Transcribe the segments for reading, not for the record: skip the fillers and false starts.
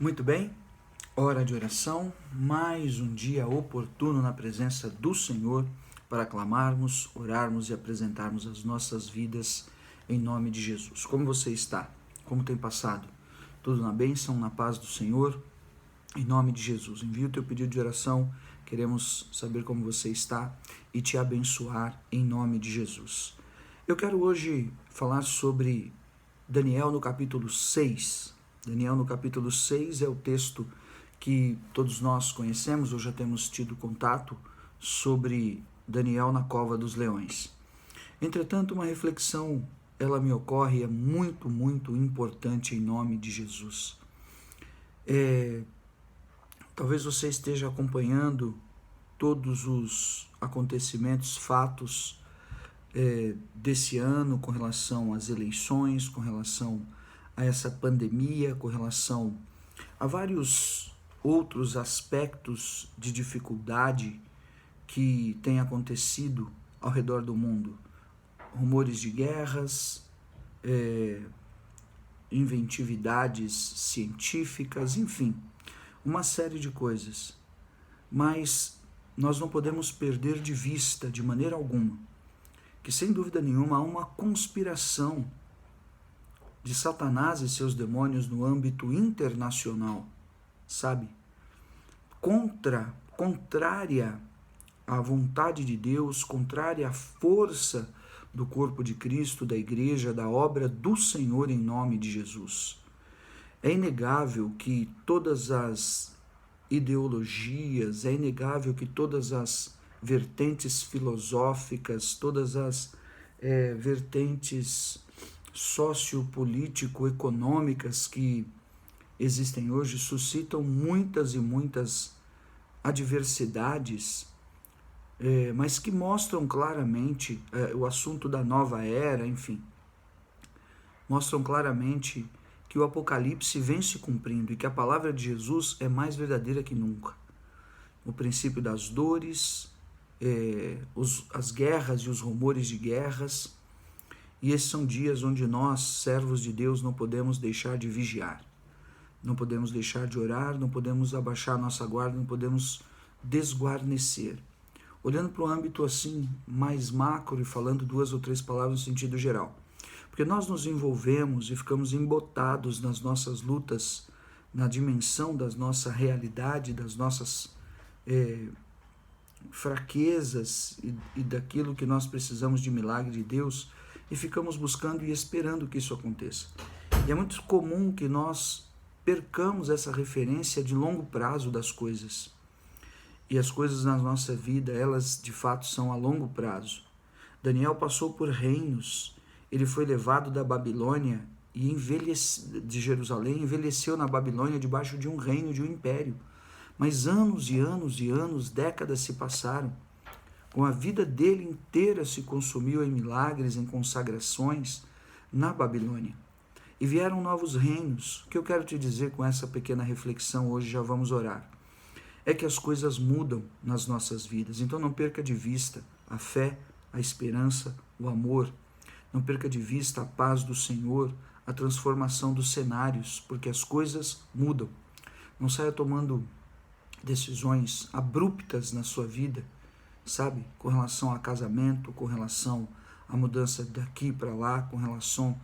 Muito bem, hora de oração, mais um dia oportuno na presença do Senhor para clamarmos, orarmos e apresentarmos as nossas vidas em nome de Jesus. Como você está? Como tem passado? Tudo na bênção, na paz do Senhor? Em nome de Jesus, envia o teu pedido de oração, queremos saber como você está e te abençoar em nome de Jesus. Eu quero hoje falar sobre Daniel no capítulo 6. Daniel no capítulo 6 é o texto que todos nós conhecemos, ou já temos tido contato sobre Daniel na cova dos leões. Entretanto, uma reflexão, ela me ocorre, é muito, muito importante em nome de Jesus. Talvez você esteja acompanhando todos os acontecimentos, fatos desse ano com relação às eleições, com relação a essa pandemia, com relação a vários outros aspectos de dificuldade que têm acontecido ao redor do mundo. Rumores de guerras, inventividades científicas, enfim, uma série de coisas. Mas nós não podemos perder de vista, de maneira alguma, que sem dúvida nenhuma há uma conspiração de Satanás e seus demônios no âmbito internacional, sabe? Contrária à vontade de Deus, contrária à força do corpo de Cristo, da igreja, da obra do Senhor em nome de Jesus. É inegável que todas as ideologias, é inegável que todas as vertentes filosóficas, todas as vertentes sociopolítico-econômicas que existem hoje suscitam muitas e muitas adversidades, mas que mostram claramente o assunto da nova era, enfim, mostram claramente que o Apocalipse vem se cumprindo e que a palavra de Jesus é mais verdadeira que nunca. O princípio das dores, as guerras e os rumores de guerras, e esses são dias onde nós, servos de Deus, não podemos deixar de vigiar, não podemos deixar de orar, não podemos abaixar nossa guarda, não podemos desguarnecer. Olhando para o âmbito assim mais macro e falando duas ou três palavras no sentido geral. Porque nós nos envolvemos e ficamos embotados nas nossas lutas, na dimensão da nossa realidade, das nossas fraquezas e daquilo que nós precisamos de milagre de Deus, e ficamos buscando e esperando que isso aconteça. E é muito comum que nós percamos essa referência de longo prazo das coisas. E as coisas na nossa vida, elas de fato são a longo prazo. Daniel passou por reinos. Ele foi levado da Babilônia e de Jerusalém, envelheceu na Babilônia debaixo de um reino, de um império. Mas anos e anos e anos, décadas se passaram. Com a vida dele inteira se consumiu em milagres, em consagrações na Babilônia. E vieram novos reinos. O que eu quero te dizer com essa pequena reflexão, hoje já vamos orar, é que as coisas mudam nas nossas vidas. Então não perca de vista a fé, a esperança, o amor. Não perca de vista a paz do Senhor, a transformação dos cenários, porque as coisas mudam. Não saia tomando decisões abruptas na sua vida, sabe? Com relação a casamento, com relação à mudança daqui para lá, com relação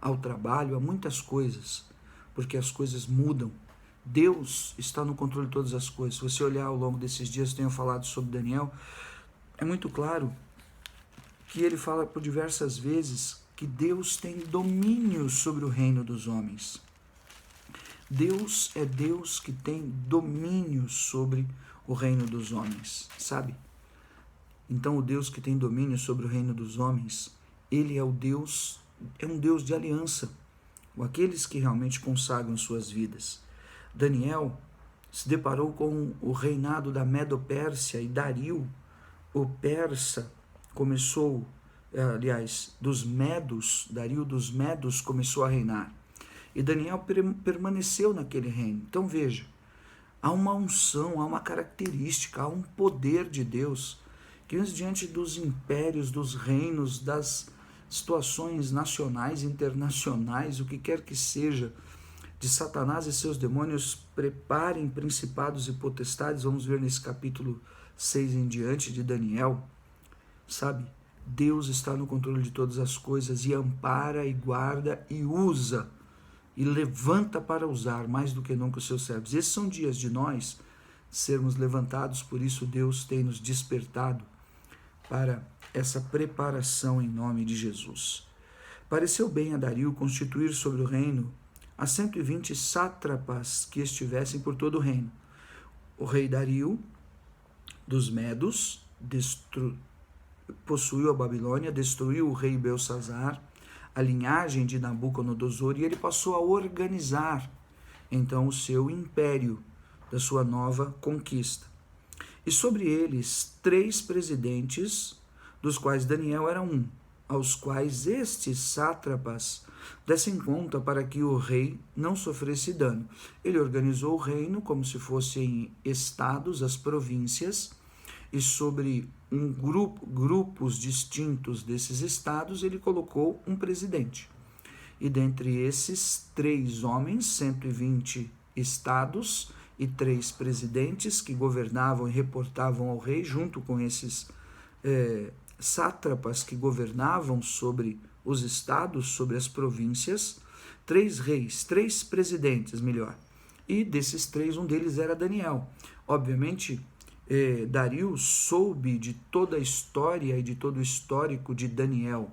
ao trabalho, a muitas coisas, porque as coisas mudam. Deus está no controle de todas as coisas. Se você olhar ao longo desses dias, eu tenho falado sobre Daniel, é muito claro que ele fala por diversas vezes que Deus tem domínio sobre o reino dos homens. Deus é Deus que tem domínio sobre o reino dos homens, sabe? Então o Deus que tem domínio sobre o reino dos homens, ele é um Deus de aliança, com aqueles que realmente consagram suas vidas. Daniel se deparou com o reinado da Medo-Pérsia e Dario, o persa, começou, dos Medos, Dario dos Medos começou a reinar. E Daniel permaneceu naquele reino. Então veja, há uma unção, há uma característica, há um poder de Deus que diante dos impérios, dos reinos, das situações nacionais, internacionais, o que quer que seja, de Satanás e seus demônios preparem principados e potestades. Vamos ver nesse capítulo 6 em diante de Daniel. Sabe, Deus está no controle de todas as coisas e ampara e guarda e usa e levanta para usar mais do que nunca os seus servos. Esses são dias de nós sermos levantados, por isso Deus tem nos despertado para essa preparação em nome de Jesus. Pareceu bem a Dario constituir sobre o reino a 120 sátrapas que estivessem por todo o reino. O rei Dario dos Medos possuiu a Babilônia, destruiu o rei Belsazar, a linhagem de Nabucodonosor, e ele passou a organizar então o seu império da sua nova conquista. E sobre eles 3 presidentes, dos quais Daniel era um, aos quais estes sátrapas dessem conta para que o rei não sofresse dano. Ele organizou o reino como se fossem estados, as províncias, e sobre grupos distintos desses estados ele colocou um presidente. E dentre esses 3 homens, 120 estados e 3 presidentes que governavam e reportavam ao rei, junto com esses sátrapas que governavam sobre os estados, sobre as províncias, 3 reis, 3 presidentes, melhor. E desses 3, um deles era Daniel. Obviamente, Dario soube de toda a história e de todo o histórico de Daniel.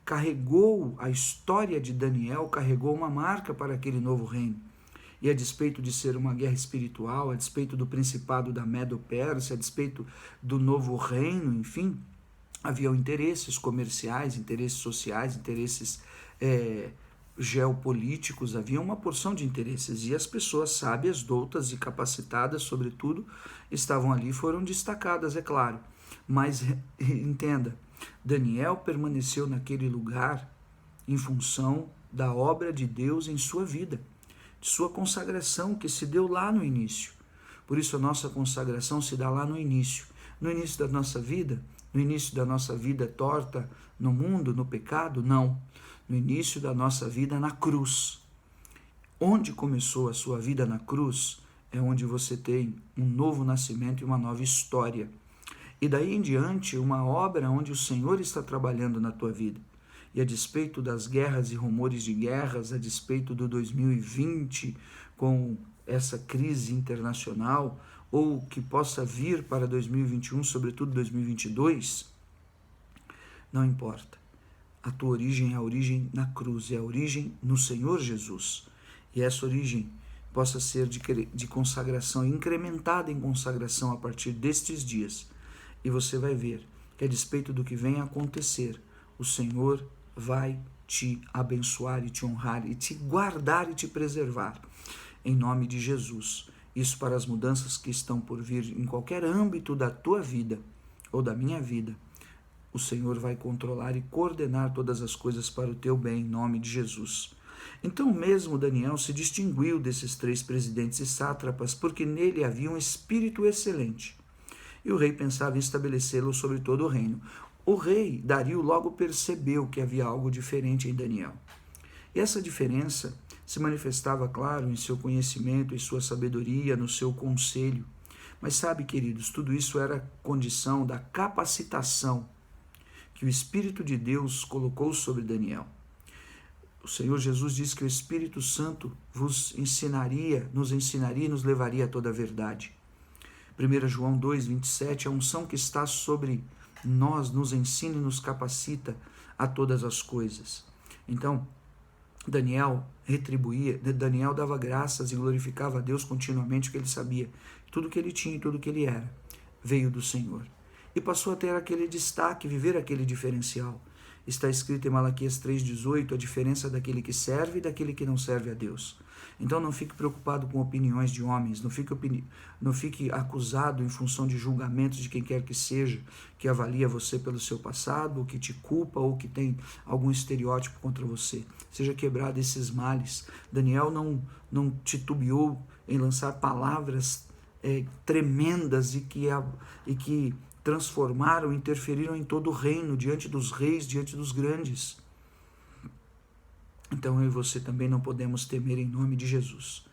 Carregou a história de Daniel, carregou uma marca para aquele novo reino. E a despeito de ser uma guerra espiritual, a despeito do principado da Medo-Pérsia, a despeito do novo reino, enfim, havia interesses comerciais, interesses sociais, interesses geopolíticos, havia uma porção de interesses, e as pessoas sábias, doutas e capacitadas, sobretudo, estavam ali, foram destacadas, é claro. Mas entenda, Daniel permaneceu naquele lugar em função da obra de Deus em sua vida, de sua consagração que se deu lá no início. Por isso a nossa consagração se dá lá no início da nossa vida, no início da nossa vida torta no mundo, no pecado, não. No início da nossa vida na cruz. Onde começou a sua vida na cruz é onde você tem um novo nascimento e uma nova história. E daí em diante, uma obra onde o Senhor está trabalhando na tua vida. E a despeito das guerras e rumores de guerras, a despeito do 2020 com essa crise internacional, ou que possa vir para 2021, sobretudo 2022, não importa. A tua origem é a origem na cruz, é a origem no Senhor Jesus. E essa origem possa ser de consagração, incrementada em consagração a partir destes dias. E você vai ver que a despeito do que venha a acontecer, o Senhor vai te abençoar e te honrar e te guardar e te preservar. Em nome de Jesus. Isso para as mudanças que estão por vir em qualquer âmbito da tua vida ou da minha vida. O Senhor vai controlar e coordenar todas as coisas para o teu bem, em nome de Jesus. Então mesmo Daniel se distinguiu desses 3 presidentes e sátrapas, porque nele havia um espírito excelente. E o rei pensava em estabelecê-lo sobre todo o reino. O rei Dario logo percebeu que havia algo diferente em Daniel. E essa diferença se manifestava, claro, em seu conhecimento, em sua sabedoria, no seu conselho. Mas sabe, queridos, tudo isso era condição da capacitação que o Espírito de Deus colocou sobre Daniel. O Senhor Jesus disse que o Espírito Santo nos ensinaria e nos levaria a toda a verdade. 1 João 2,27, a unção que está sobre nós nos ensina e nos capacita a todas as coisas. Então, Daniel dava graças e glorificava a Deus continuamente, porque ele sabia que tudo que ele tinha e tudo que ele era veio do Senhor. E passou a ter aquele destaque, viver aquele diferencial. Está escrito em Malaquias 3,18, a diferença daquele que serve e daquele que não serve a Deus. Então não fique preocupado com opiniões de homens, não fique acusado em função de julgamentos de quem quer que seja, que avalia você pelo seu passado, ou que te culpa, ou que tem algum estereótipo contra você. Seja quebrado esses males. Daniel não titubeou em lançar palavras tremendas e que transformaram, interferiram em todo o reino, diante dos reis, diante dos grandes. Então eu e você também não podemos temer em nome de Jesus.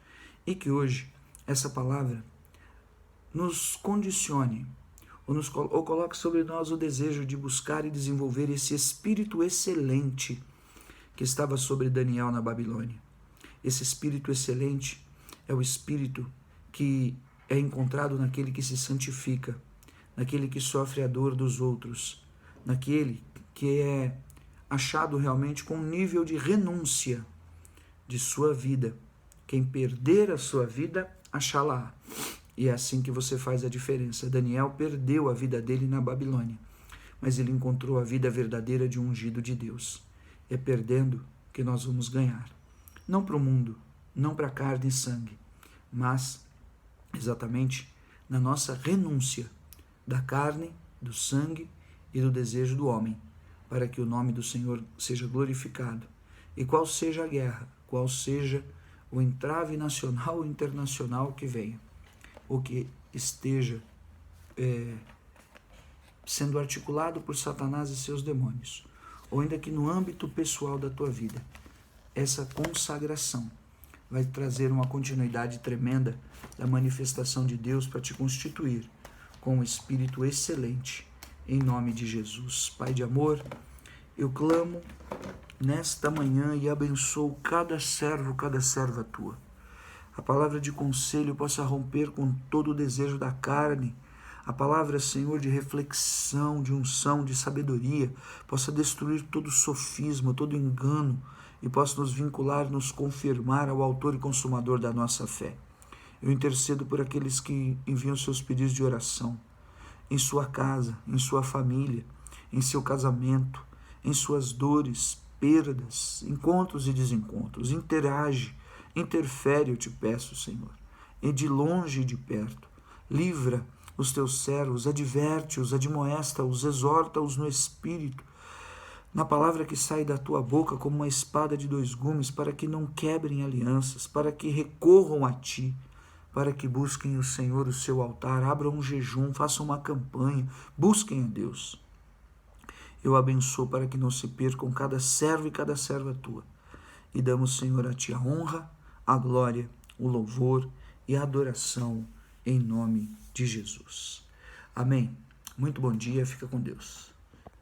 E que hoje essa palavra nos condicione, ou coloque sobre nós o desejo de buscar e desenvolver esse espírito excelente que estava sobre Daniel na Babilônia. Esse espírito excelente é o espírito que é encontrado naquele que se santifica, naquele que sofre a dor dos outros, naquele que é achado realmente com um nível de renúncia de sua vida. Quem perder a sua vida, achá-la. E é assim que você faz a diferença. Daniel perdeu a vida dele na Babilônia, mas ele encontrou a vida verdadeira de um ungido de Deus. É perdendo que nós vamos ganhar. Não para o mundo, não para carne e sangue, mas exatamente na nossa renúncia da carne, do sangue e do desejo do homem, para que o nome do Senhor seja glorificado. E qual seja a guerra, qual seja o entrave nacional ou internacional que venha, ou que esteja sendo articulado por Satanás e seus demônios, ou ainda que no âmbito pessoal da tua vida, essa consagração vai trazer uma continuidade tremenda da manifestação de Deus para te constituir com um espírito excelente, em nome de Jesus. Pai de amor, eu clamo nesta manhã e abençoo cada servo, cada serva tua. A palavra de conselho possa romper com todo o desejo da carne. A palavra, Senhor, de reflexão, de unção, de sabedoria, possa destruir todo sofisma, todo engano, e possa nos vincular, nos confirmar ao autor e consumador da nossa fé. Eu intercedo por aqueles que enviam seus pedidos de oração, em sua casa, em sua família, em seu casamento, em suas dores, perdas, encontros e desencontros. Interage, interfere, eu te peço, Senhor, e de longe e de perto. Livra os teus servos, adverte-os, admoesta-os, exorta-os no Espírito, na palavra que sai da tua boca como uma espada de dois gumes, para que não quebrem alianças, para que recorram a ti, para que busquem o Senhor, o seu altar, abram um jejum, façam uma campanha, busquem a Deus. Eu abençoo para que não se percam cada servo e cada serva tua. E damos, Senhor, a ti a honra, a glória, o louvor e a adoração em nome de Jesus. Amém. Muito bom dia, fica com Deus.